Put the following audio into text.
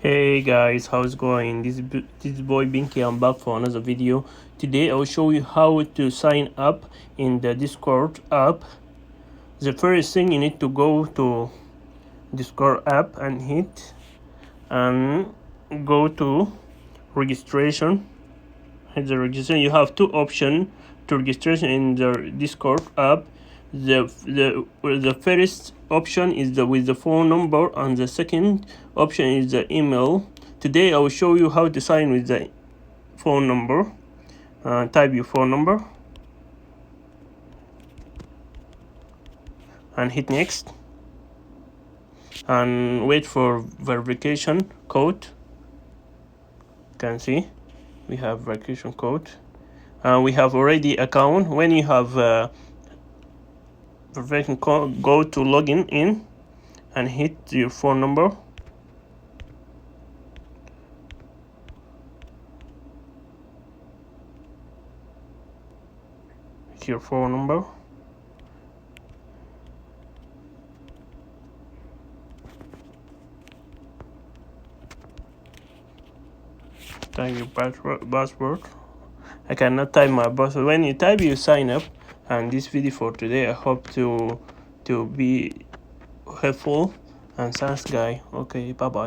Hey guys, how's it going? This boy Binky. I'm back for another video. Today I will show you how to sign up in the Discord app. The first thing, you need to go to Discord app and go to registration. Hit the registration. You have two options to registration in the Discord app. The first option is with the phone number, and the second option is the email. Today I will show you how to sign with the phone number. Type your phone number and hit next, and wait for verification code. You can see we have verification code. We have already account. When you have verification code, go to login in and hit your phone number. Hit your phone number. Type your password. I cannot type my password. When you type, you sign up. And this video for today, I hope to be helpful. And thanks, guy. Okay, bye bye.